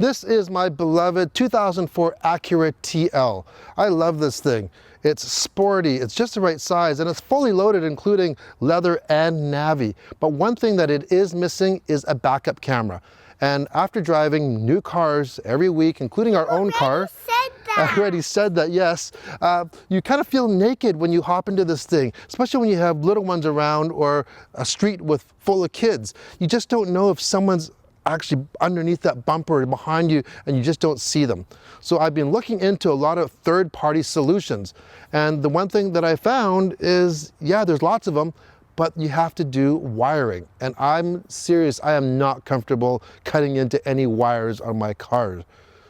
This is my beloved 2004 Acura TL. I love this thing. It's sporty, it's just the right size, and it's fully loaded including leather and Navi. But one thing that it is missing is a backup camera. And after driving new cars every week, including our own car, I already said that, yes, you kind of feel naked when you hop into this thing, especially when you have little ones around or a street full of kids. You just don't know if someone's actually underneath that bumper or behind you and you just don't see them. So I've been looking into a lot of third-party solutions, and the one thing that I found is, yeah, there's lots of them, but you have to do wiring. And I'm serious, I am not comfortable cutting into any wires on my cars.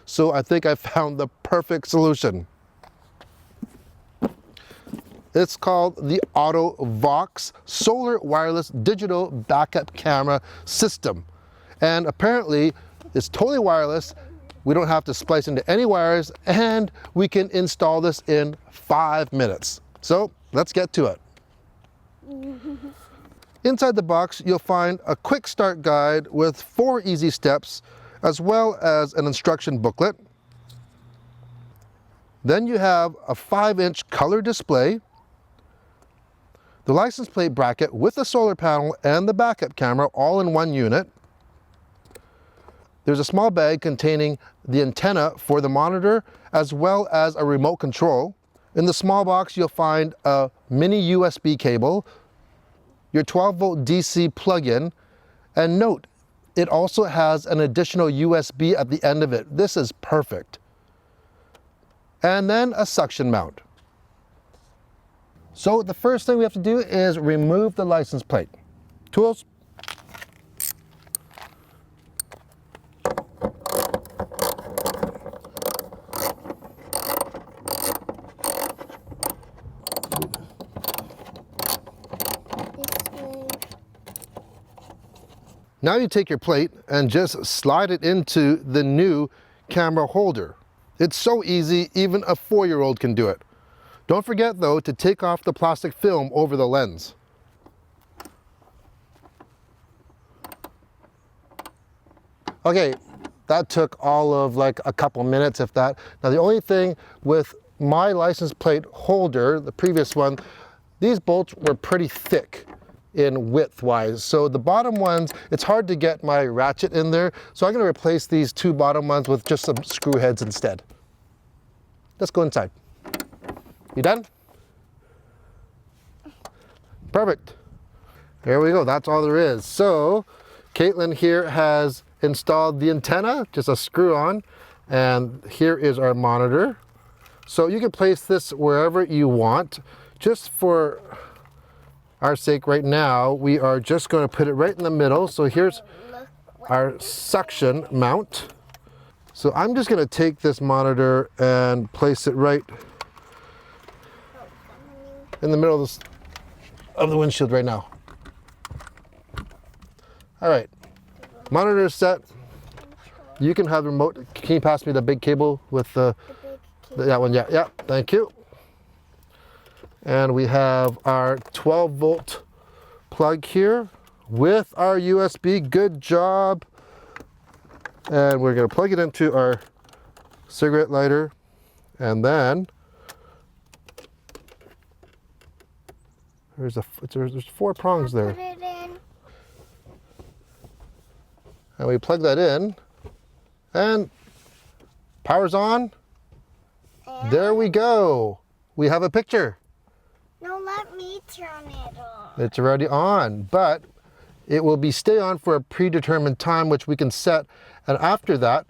So I think I found the perfect solution. It's called the AutoVox Solar Wireless Digital Backup Camera System. And apparently it's totally wireless. We don't have to splice into any wires, and we can install this in 5 minutes. So let's get to it. Inside the box, you'll find a quick start guide with 4 easy steps, as well as an instruction booklet. Then you have a 5-inch color display, the license plate bracket with the solar panel and the backup camera all in one unit. There's a small bag containing the antenna for the monitor, as well as a remote control. In the small box, you'll find a mini USB cable, your 12-volt DC plug-in, and note, it also has an additional USB at the end of it. This is perfect. And then a suction mount. So the first thing we have to do is remove the license plate. Tools. Now you take your plate and just slide it into the new camera holder. It's so easy, even a 4-year-old can do it. Don't forget though to take off the plastic film over the lens. Okay, that took all of like a couple minutes, if that. Now the only thing with my license plate holder, the previous one, these bolts were pretty thick in width-wise. So the bottom ones, it's hard to get my ratchet in there. So I'm gonna replace these 2 bottom ones with just some screw heads instead. Let's go inside. You done? Perfect. There we go, that's all there is. So Caitlin here has installed the antenna, just a screw on, and here is our monitor. So you can place this wherever you want. Just for our sake right now, we are just going to put it right in the middle. So here's our suction mount. So I'm just going to take this monitor and place it right in the middle of the windshield right now. All right, monitor is set. You can have the remote. Can you pass me the big cable with that one? Yeah, thank you. And we have our 12-volt plug here with our USB. Good job. And we're going to plug it into our cigarette lighter, and then there's 4 prongs there. Put it in. And we plug that in, and power's on. And There we go. We have a picture. no, let me turn it on. It's already on, but it will stay on for a predetermined time, which we can set. And after that,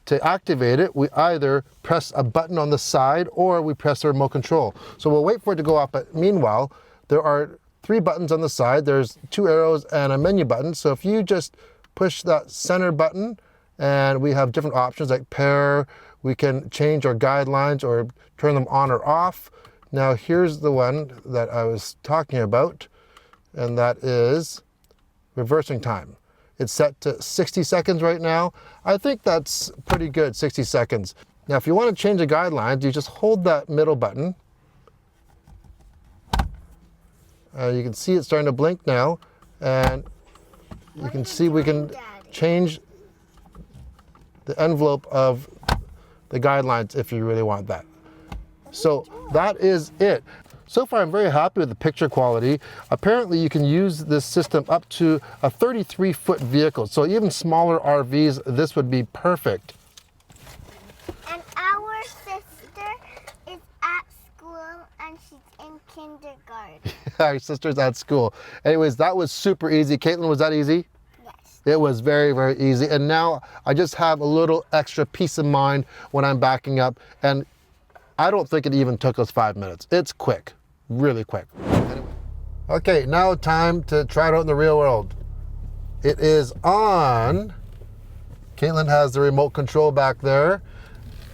to activate it, we either press a button on the side or we press the remote control. So we'll wait for it to go up, but meanwhile, there are 3 buttons on the side. There's 2 arrows and a menu button. So if you just push that center button, and we have different options like pair, we can change our guidelines or turn them on or off. Now here's the one that I was talking about, and that is reversing time. It's set to 60 seconds right now. I think that's pretty good, 60 seconds. Now if you want to change the guidelines, you just hold that middle button. You can see it's starting to blink now, and you can see we can change the envelope of the guidelines if you really want that. So that is it. So far, I'm very happy with the picture quality. Apparently, you can use this system up to a 33-foot vehicle. So even smaller RVs, this would be perfect. And our sister is at school and she's in kindergarten. Our sister's at school. Anyways, that was super easy. Caitlin, was that easy? Yes. It was very, very easy. And now I just have a little extra peace of mind when I'm backing up. And I don't think it even took us 5 minutes. It's quick, really quick. Anyway. Okay, now time to try it out in the real world. It is on. Caitlin has the remote control back there.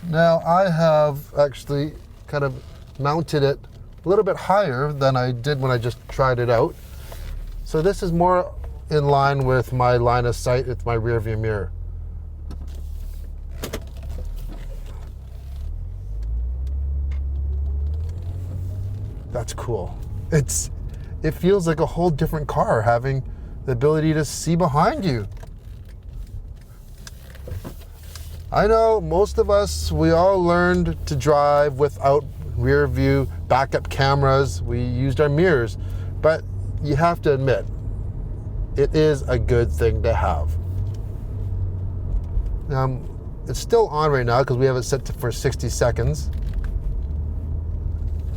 Now I have actually kind of mounted it a little bit higher than I did when I just tried it out. So this is more in line with my line of sight. It's my rear view mirror. That's cool. It feels like a whole different car having the ability to see behind you. I know most of us, we all learned to drive without rear view backup cameras. We used our mirrors, but you have to admit, it is a good thing to have. It's still on right now because we have it set for 60 seconds.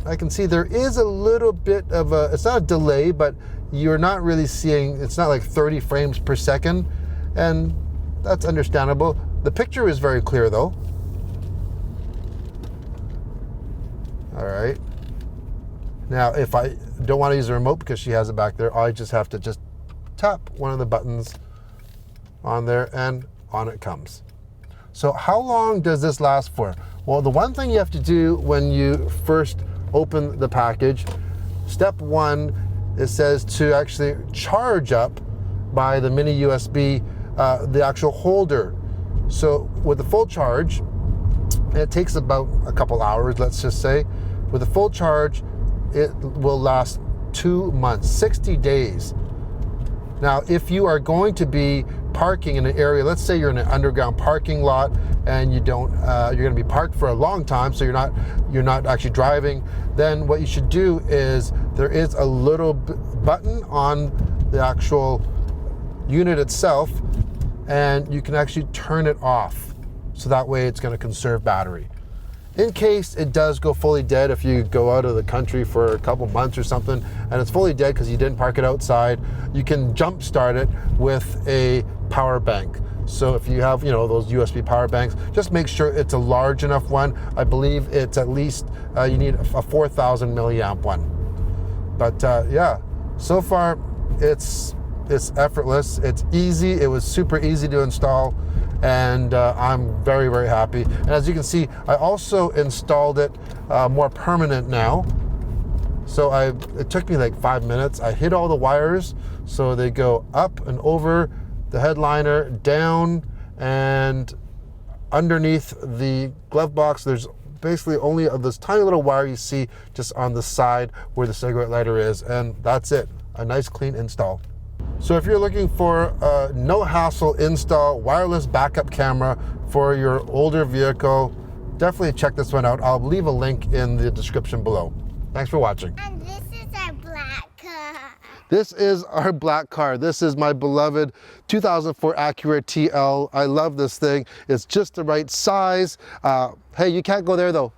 I can see there is a little bit of it's not a delay, but you're not really seeing, it's not like 30 frames per second, and that's understandable. The picture is very clear though. All right. Now, if I don't want to use the remote because she has it back there, I just have to just tap one of the buttons on there and on it comes. So how long does this last for? Well, the one thing you have to do when you first open the package, step one, it says to actually charge up by the mini USB, the actual holder. So with the full charge, it takes about a couple hours, let's just say. With a full charge, it will last 2 months, 60 days. Now, if you are going to be parking in an area, let's say you're in an underground parking lot and you're going to be parked for a long time, so you're not actually driving, then what you should do is there is a little button on the actual unit itself, and you can actually turn it off. So that way it's going to conserve battery. In case it does go fully dead, if you go out of the country for a couple months or something and it's fully dead because you didn't park it outside, you can jump start it with a power bank. So if you have, those USB power banks, just make sure it's a large enough one. I believe it's at least, you need a 4,000 milliamp one. But yeah, so far it's effortless, it's easy, it was super easy to install, and I'm very, very happy. And as you can see, I also installed it more permanent now. So it took me like 5 minutes. I hit all the wires, so they go up and over the headliner, down, and underneath the glove box. There's basically only this tiny little wire you see just on the side where the cigarette lighter is, and that's it. A nice clean install. So if you're looking for a no hassle install wireless backup camera for your older vehicle, definitely check this one out. I'll leave a link in the description below. Thanks for watching. And this is our black car. This is our black car. This is my beloved 2004 Acura TL. I love this thing. It's just the right size. Hey, you can't go there though.